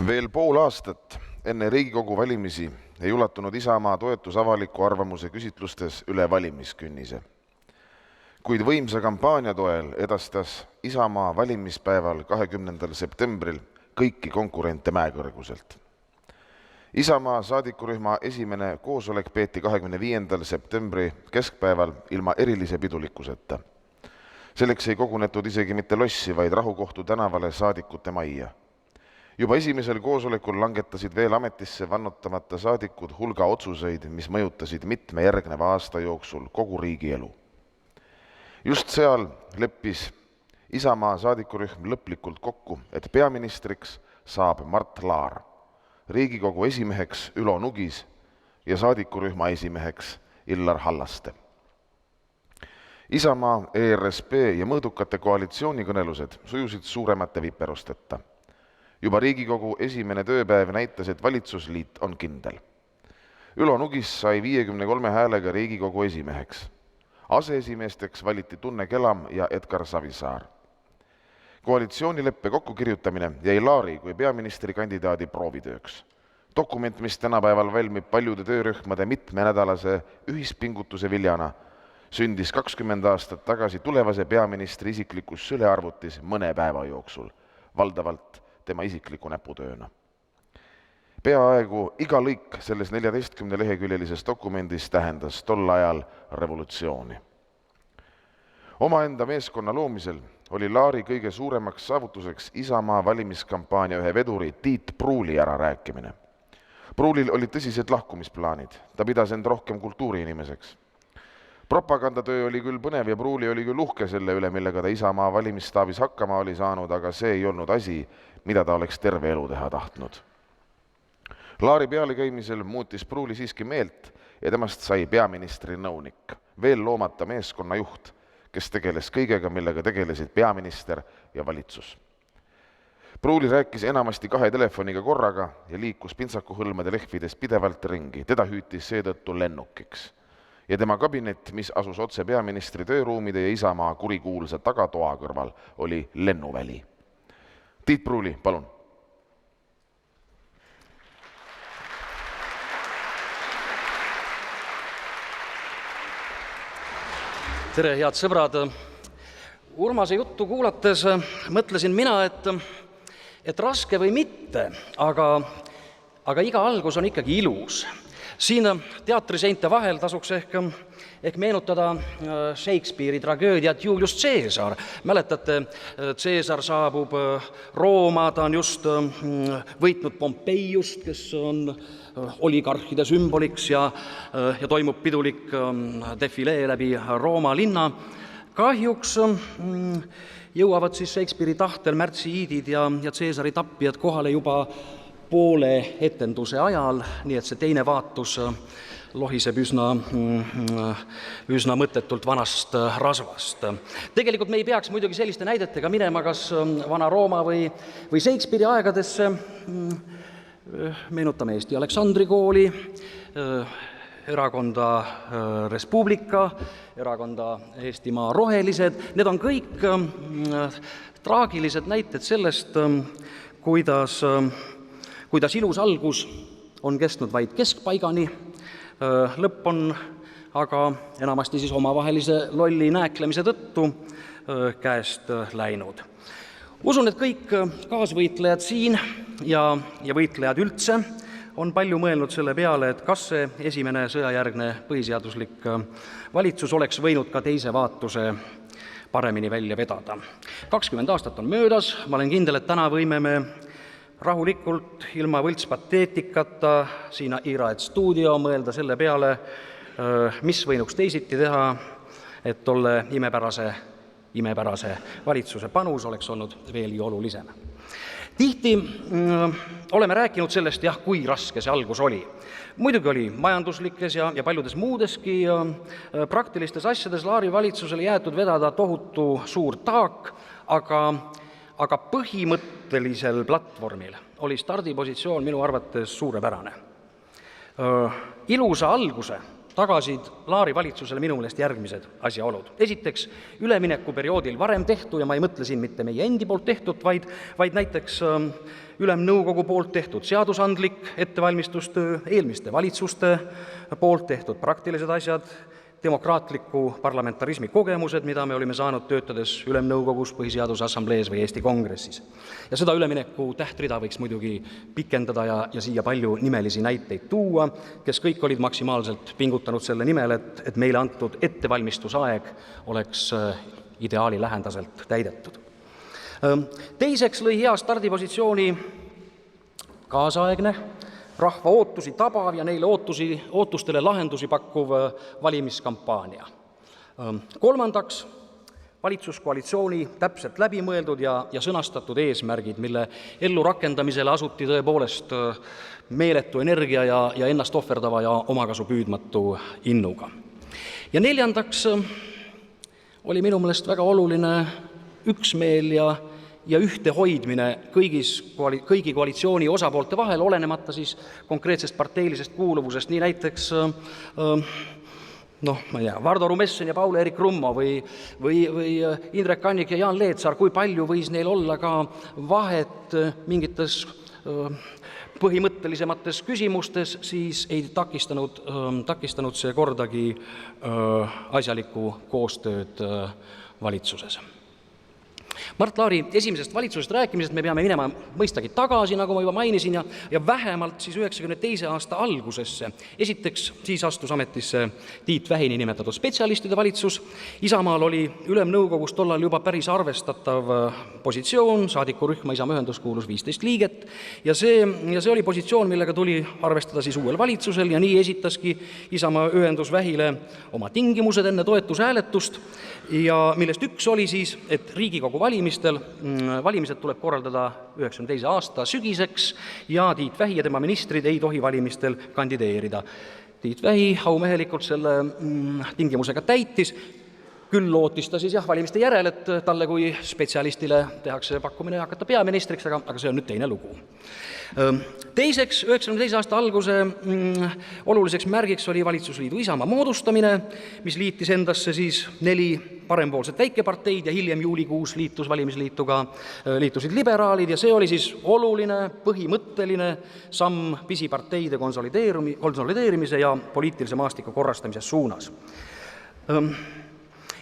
Veel pool aastat enne Riigikogu valimisi ei ulatunud Isamaa toetus avaliku arvamuse küsitlustes üle valimiskünnise. Kuid võimsa kampaania toel edastas Isamaa valimispäeval 20. septembril kõiki konkurente mäekõrguselt. Isamaa saadikurühma esimene koosolek peeti 25. septembri keskpäeval ilma erilise pidulikkuseta. Selleks ei kogunetud isegi mitte lossi, vaid Rahukohtu tänavale saadikute majja. Juba esimesel koosolekul langetasid veel ametisse vannutamata saadikud hulga otsuseid, mis mõjutasid mitme järgneva aasta jooksul kogu riigi elu. Just seal leppis Isamaa saadikurühm lõplikult kokku, et peaministriks saab Mart Laar, Riigikogu esimeheks Ülo Nugis ja saadikurühma esimeheks Illar Hallaste. Isamaa, ERSP ja mõõdukate koalitsioonikõnelused sujusid suuremate viperusteta. Juba Riigikogu esimene tööpäev näitas, et valitsusliit on kindel. Ülo Nugis sai 53 häälega Riigikogu esimeheks. Aseesimeesteks valiti Tunne Kelam ja Edgar Savisaar. Koalitsioonileppe kokkukirjutamine jäi Laari kui peaministrikandidaadi proovitööks. Dokument, mis tänapäeval valmib paljude töörühmade mitmenädalase ühispingutuse viljana, sündis 20 aastat tagasi tulevase peaministri isiklikus sülearvutis mõne päeva jooksul, valdavalt tema isikliku näputööna. Peaaegu iga lõik selles 14-leheküljelises dokumendis tähendas tol ajal revolutsiooni. Omaenda meeskonna loomisel oli Laari kõige suuremaks saavutuseks Isamaa valimiskampaania ühe veduri Tiit Pruuli ärarääkimine. Pruulil olid tõsised lahkumisplaanid, ta pidas end rohkem kultuuriinimeseks. Propagandatöö oli küll põnev ja Pruuli oli küll uhke selle üle, millega ta Isamaa valimisstaabis hakkama oli saanud, aga see ei olnud asi, mida ta oleks terve elu teha tahtnud. Laari pealekäimisel muutis Pruuli siiski meelt ja temast sai peaministri nõunik, veel loomata meeskonna juht, kes tegeles kõigega, millega tegelesid peaminister ja valitsus. Pruuli rääkis enamasti 2 telefoniga korraga ja liikus pintsakuhõlmade lehvides pidevalt ringi, teda hüütis seetõttu lennukiks. Ja tema kabinet, mis asus otse peaministri tööruumide ja Isamaa kurikuulsa tagatoa kõrval, oli lennuväli. Tiit Pruuli, palun. Tere, head sõbrad! Urmase juttu kuulates mõtlesin mina, et raske või mitte, aga iga algus on ikkagi ilus. Siin teatriseinte vahel tasuks ehk meenutada Shakespeare'i tragöödiat Julius Caesar. Mäletate, Caesar saabub Rooma, ta on just võitnud Pompeiust, kes on oligarhide sümboliks ja toimub pidulik defilee läbi Rooma linna. Kahjuks jõuavad siis Shakespeare'i tahtel märtsiiidid ja Caesari tappijad kohale juba poole etenduse ajal, nii et see teine vaatus lohiseb üsna mõttetult vanast rasvast. Tegelikult me ei peaks muidugi selliste näidetega minema kas Vana-Rooma või Shakespeare'i aegadesse. Meenutame Eesti Aleksandri kooli, erakonda Res Publica, erakonda Eestimaa Rohelised. Need on kõik traagilised näited sellest, kuidas ilus algus on kestnud vaid keskpaigani, lõpp on aga enamasti siis omavahelise lolli nääklemise tõttu käest läinud. Usun, et kõik kaasvõitlejad siin ja võitlejad üldse on palju mõelnud selle peale, et kas see esimene sõjajärgne põhiseaduslik valitsus oleks võinud ka teise vaatuse paremini välja vedada. 20 aastat on möödas, ma olen kindel, et täna võime me rahulikult, ilma võltspateetikata siin Iraed stuudio mõelda selle peale, mis võinuks teisiti teha, et tolle imepärase valitsuse panus oleks olnud veelgi olulisem. Tihti oleme rääkinud sellest, kui raske see algus oli. Muidugi oli majanduslikes ja paljudes muudeski praktilistes asjades Laari valitsusele jäetud vedada tohutu suur taak, aga põhimõttelisel platvormil oli stardipositsioon minu arvates suurepärane. Ilusa alguse tagasid Laari valitsusele minu meelest järgmised asjaolud. Esiteks, üleminekuperioodil varem tehtu, ja ma ei mõtle siin mitte meie endi poolt tehtut, vaid näiteks Ülemnõukogu poolt tehtud seadusandlik ettevalmistustöö, eelmiste valitsuste poolt tehtud praktilised asjad, demokraatliku parlamentarismi kogemused, mida me olime saanud töötades Ülemnõukogus, Põhiseaduse Assamblees või Eesti Kongressis. Ja seda ülemineku tähtrida võiks muidugi pikendada ja siia palju nimelisi näiteid tuua, kes kõik olid maksimaalselt pingutanud selle nimel, et meile antud ettevalmistusaeg oleks ideaali lähendaselt täidetud. Teiseks lõi hea stardipositsiooni kaasaegne, rahva ootusi tabav ja neile ootustele lahendusi pakkuv valimiskampaania. Kolmandaks, valitsuskoalitsiooni täpselt läbimõeldud ja sõnastatud eesmärgid, mille ellurakendamisele asuti tõepoolest meeletu energia ja ennast ohverdava ja omakasu püüdmatu innuga. Ja neljandaks oli minu meelest väga oluline üksmeel ja ühtehoidmine kõigi koalitsiooni osapoolte vahel, olenemata siis konkreetsest parteilisest kuuluvusest, nii näiteks ma ei tea, Vardo Rumessen ja Paul-Eerik Rummo või Indrek Annik ja Jaan Leetsaar, kui palju võis neil olla ka vahet mingites põhimõttelisemates küsimustes, siis ei takistanud see kordagi asjalikku koostööd valitsuses. Mart Laari esimesest valitsusest rääkimisest me peame minema mõistagi tagasi, nagu ma juba mainisin, ja vähemalt siis 1992. aasta algusesse. Esiteks siis astus ametisse Tiit Vähini nimetatud spetsialistide valitsus. Isamaal oli Ülemnõukogus tollal juba päris arvestatav positsioon, saadikurühma Isamaa ühendus kuulus 15 liiget, ja see oli positsioon, millega tuli arvestada siis uuel valitsusel, ja nii esitaski Isamaa ühendus Vähile oma tingimused enne toetushääletust, ja millest üks oli siis, et Riigikogu valimised tuleb korraldada 1992. aasta sügiseks ja Tiit Vähi ja tema ministrid ei tohi valimistel kandideerida. Tiit Vähi aumehelikult selle tingimusega täitis, küll lootis ta siis valimiste järel, et talle kui spetsialistile tehakse pakkumine hakata peaministriks, aga see on nüüd teine lugu. Teiseks, 1992. aasta alguse oluliseks märgiks oli valitsusliidu Isamaa moodustamine, mis liitis endasse siis 4 parempoolset väikeparteid ja hiljem juulikuus liitusid liberaalid, ja see oli siis oluline põhimõtteline samm pisiparteide konsolideerimise ja poliitilise maastiku korrastamise suunas.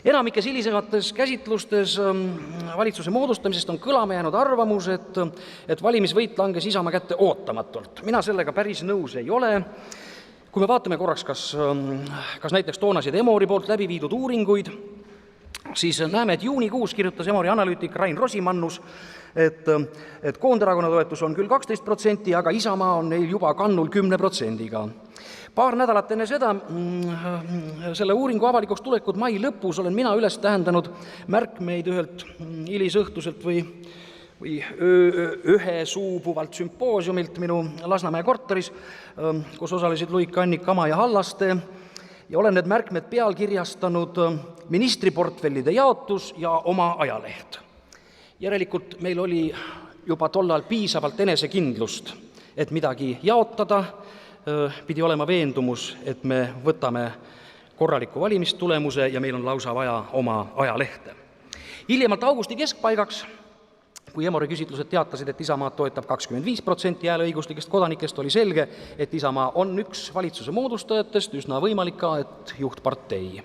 Enamikes hilisemates käsitlustes valitsuse moodustamisest on kõlama jäänud arvamus, et valimisvõit langes Isamaa kätte ootamatult. Mina sellega päris nõus ei ole. Kui me vaatame korraks kas näiteks toonaseid Emori poolt läbi viidud uuringuid, siis näeme, et juunikuus kirjutas Emori analüütik Rain Rosimannus, et Koonderakonna toetus on küll 12%, aga Isamaa on neil juba kannul 10%-ga. Paar nädalat enne selle uuringu avalikuks tulekut mai lõpus olen mina üles tähendanud märkmeid ühelt hilisõhtuselt või ühe suupuvalt sümpoosiumilt minu Lasnamäe korteris, kus osalesid Luik Annik, Kama ja Hallaste, ja olen need märkmed pealkirjastanud ministriportfellide jaotus ja oma ajaleht. Järelikult meil oli juba tollal piisavalt enesekindlust, et midagi jaotada, pidi olema veendumus, et me võtame korraliku valimistulemuse ja meil on lausa vaja oma ajalehte. Hiljemalt augusti keskpaigaks, kui Emori küsitlused teatasid, et Isamaad toetab 25% hääleõiguslikest kodanikest, oli selge, et Isamaa on üks valitsuse moodustajatest, üsna võimalik ka, et juhtpartei.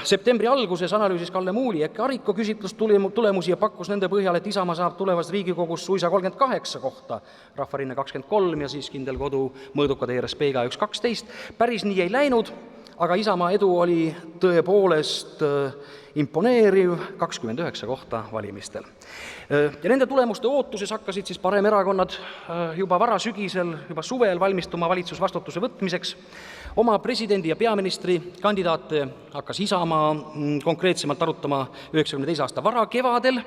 Septembri alguses analüüsis Kalle Muuli Eke Ariko küsitlustulemusi ja pakkus nende põhjal, et Isamaa saab tulevast Riigikogus suisa 38 kohta, Rahvarinne 23 ja siis Kindel Kodu, Mõõdukad ERSP-ga 1-12. Päris nii ei läinud, aga Isamaa edu oli tõepoolest imponeeriv, 29 kohta valimistel. Ja nende tulemuste ootuses hakkasid siis paremerakonnad juba varasügisel, juba suvel valmistuma valitsusvastutuse võtmiseks. Oma presidendi ja peaministri kandidaate hakkas Isamaa konkreetsemalt arutama 1992. aasta varakevadel.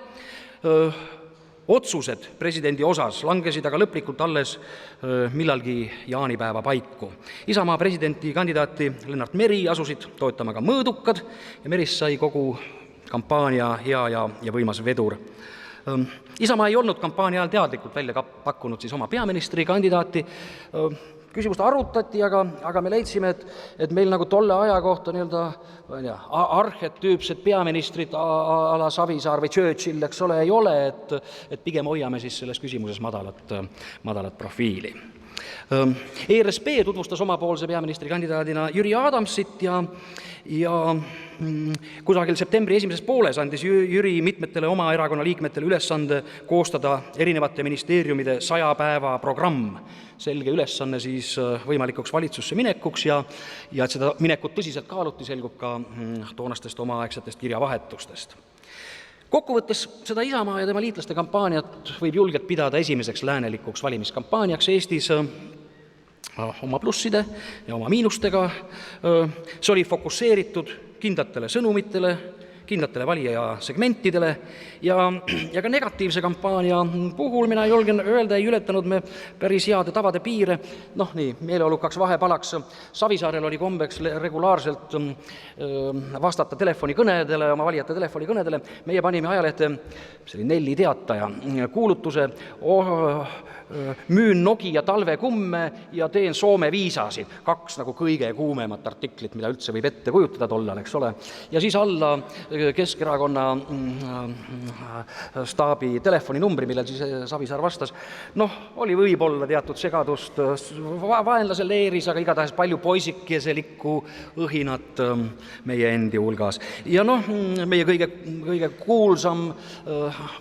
Otsused presidendi osas langesid aga lõplikult alles millalgi jaanipäeva paiku. Isamaa presidenti kandidaati Lennart Meri asusid toetama ka Mõõdukad ja Merist sai kogu kampaania hea ja võimas vedur. Isamaa ei olnud kampaania ajal teadlikult välja pakkunud siis oma peaministri kandidaati. küsimust arutati, aga me leidsime, et meil nagu tolle aja kohta nii-öelda arhetüüpsed peaministrid a la Savisaar või Churchill, eks ole, ei ole, et pigem hoiame siis selles küsimuses madalat profiili. ERSP tutvustas omapoolse peaministrikandidaadina Jüri Adamsit ja kusagil septembri esimeses pooles andis Jüri mitmetele oma erakonna liikmetele ülesande koostada erinevate ministeeriumide 100 päeva programm. Selge ülesanne siis võimalikuks valitsusse minekuks ja et seda minekut tõsiselt kaaluti, selgub ka toonastest omaaegsetest kirjavahetustest. Kokkuvõttes seda Isamaa ja tema liitlaste kampaaniat võib julgelt pidada esimeseks läänelikuks valimiskampaaniaks Eestis oma plusside ja oma miinustega. See oli fokusseeritud kindlatele sõnumitele, kindlatele valija segmentidele ja ka negatiivse kampaania puhul, mina julgen öelda, ei ületanud me päris heade tavade piire. Nii, meeleolukaks vahepalaks. Savisaarel oli kombeks regulaarselt vastata telefonikõnedele, oma valijate telefonikõnedele. Meie panime ajalehte, see oli Nelli Teataja, kuulutuse müün Nokia talvekumme ja teen Soome viisasid. 2 nagu kõige kuumemat artiklit, mida üldse võib ette kujutada tollal, eks ole. Ja siis alla Keskerakonna staabi telefoninumbri, millel siis Savisaar vastas. Oli võib-olla teatud segadust vaenlasel leeris, aga igatahes palju poisikeselikku õhinat meie endi hulgas. Ja meie kõige kuulsam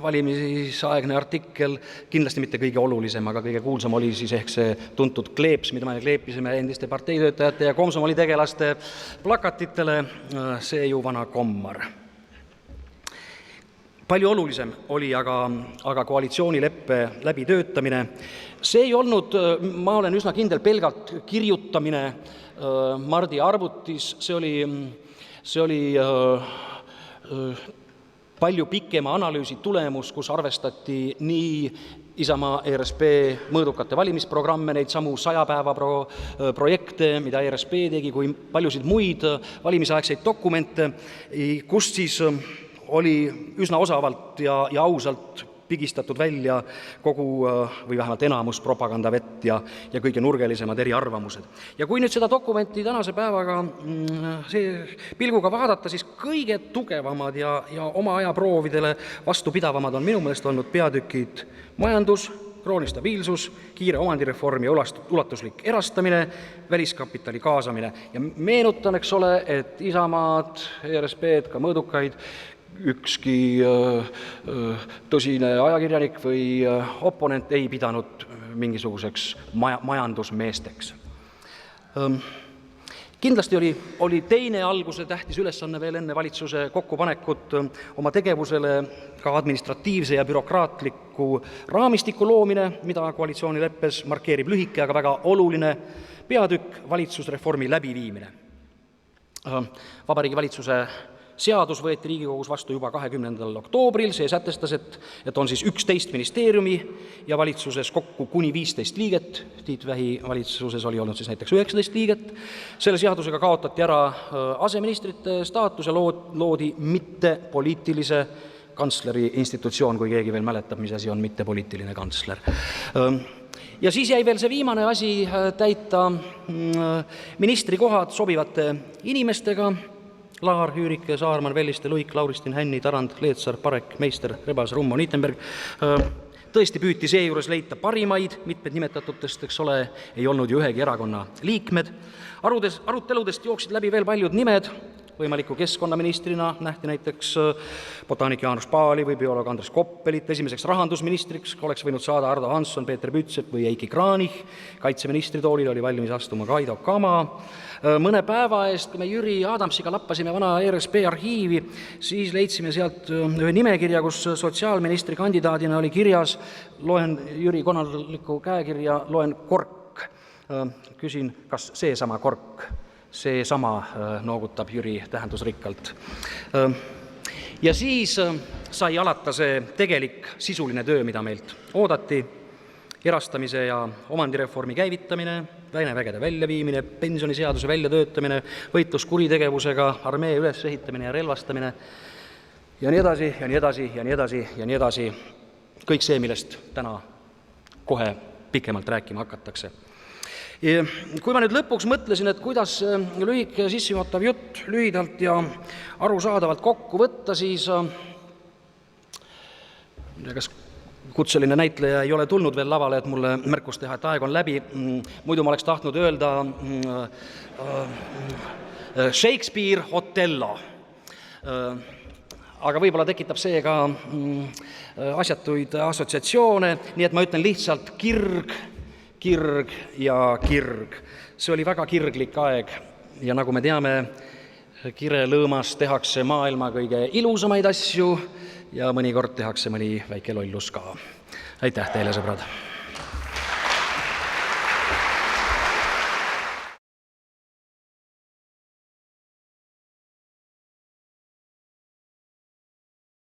valimisaegne artikkel, kindlasti mitte kõige olulisem, aga kõige kuulsam oli siis ehk see tuntud kleeps, mida me kleepisime endiste parteitöötajate ja komsomoli tegelaste plakatitele, see ju vana kommar. Palju olulisem oli aga koalitsioonileppe läbitöötamine. See ei olnud, ma olen üsna kindel, pelgalt kirjutamine Mardi arvutis, see oli palju pikema analüüsi tulemus, kus arvestati nii Isamaa ERSP mõõdukate valimisprogramme, neid samu 100 päeva projekte, mida ERSP tegi, kui paljusid muid valimisaegseid dokumente, kus siis oli üsna osavalt ja ausalt pigistatud välja kogu või vähemalt enamus propagandavett ja kõige nurgelisemad eriarvamused. Ja kui nüüd seda dokumenti tänase päevaga pilguga vaadata, siis kõige tugevamad ja oma ajaproovidele vastupidavamad on minu meelest olnud peatükid majandus, krooni stabiilsus, kiire omandireform ja ulatuslik erastamine, väliskapitali kaasamine. Ja meenutan, eks ole, et Isamaad, ERSP-d, ka mõõdukaid ükski tõsine ajakirjanik või oponent ei pidanud mingisuguseks majandusmeesteks. Kindlasti oli teine alguse tähtis ülesanne veel enne valitsuse kokkupanekut oma tegevusele ka administratiivse ja bürokraatliku raamistiku loomine, mida koalitsioonileppes markeerib lühike, aga väga oluline peatükk valitsusreformi läbiviimine. Vabariigi Valitsuse seadus võeti Riigikogus vastu juba 20. oktoobril, see sätestas, et on siis 11 ministeeriumi ja valitsuses kokku kuni 15 liiget, Tiit Vähi valitsuses oli olnud siis näiteks 19 liiget. Selle seadusega kaotati ära aseministrite staatus ja loodi mittepoliitilise kantsleri institutsioon, kui keegi veel mäletab, mis asi on mittepoliitiline kantsler. Ja siis jäi veel see viimane asi täita ministrikohad sobivate inimestega, Laar, Üürike, Saarman, Velliste, Luik, Lauristin, Hänni, Tarand, Leetsar, Parek, Meister, Rebas, Rummo, Niitenberg. Tõesti püüti seejuures leida parimaid, mitmed nimetatutest, eks ole, ei olnud ju ühegi erakonna liikmed. Aruteludest jooksid läbi veel paljud nimed, võimaliku keskkonnaministrina nähti näiteks botaanik Jaanus Paali või bioloog Andres Koppelit, esimeseks rahandusministriks oleks võinud saada Ardo Hansson, Peeter Pütsep või Eiki Kranich, kaitseministri toolil oli valmis astuma Kaido Kama. Mõne päeva eest, kui me Jüri Adamsiga lappasime vana ERSP arhiivi, siis leidsime sealt ühe nimekirja, kus sotsiaalministri kandidaadina oli kirjas, loen Jüri konarlikku käekirja, loen Kork. Küsin, kas seesama Kork? Seesama, noogutab Jüri tähendusrikkalt. Ja siis sai alata see tegelik sisuline töö, mida meilt oodati, erastamise ja omandireformi käivitamine, väevägede väljaviimine, pensioniseaduse väljatöötamine, võitlus kuritegevusega, armee ülesehitamine ja relvastamine ja nii edasi, ja nii edasi, ja nii edasi, ja nii edasi. Kõik see, millest täna kohe pikemalt rääkima hakatakse. Kui ma nüüd lõpuks mõtlesin, et kuidas lühike sissejuhatav jutt lühidalt ja arusaadavalt kokku võtta, siis kas kutseline näitleja ei ole tulnud veel lavale, et mulle märkus teha, et aeg on läbi, muidu ma oleks tahtnud öelda Shakespeare Othello. Aga võib-olla tekitab see ka asjatuid assotsiatsioone, nii et ma ütlen lihtsalt kirg ja kirg. See oli väga kirglik aeg ja nagu me teame, kirelõõmas tehakse maailma kõige ilusamaid asju ja mõnikord tehakse mõni väike lollus ka. Aitäh teile, sõbrad!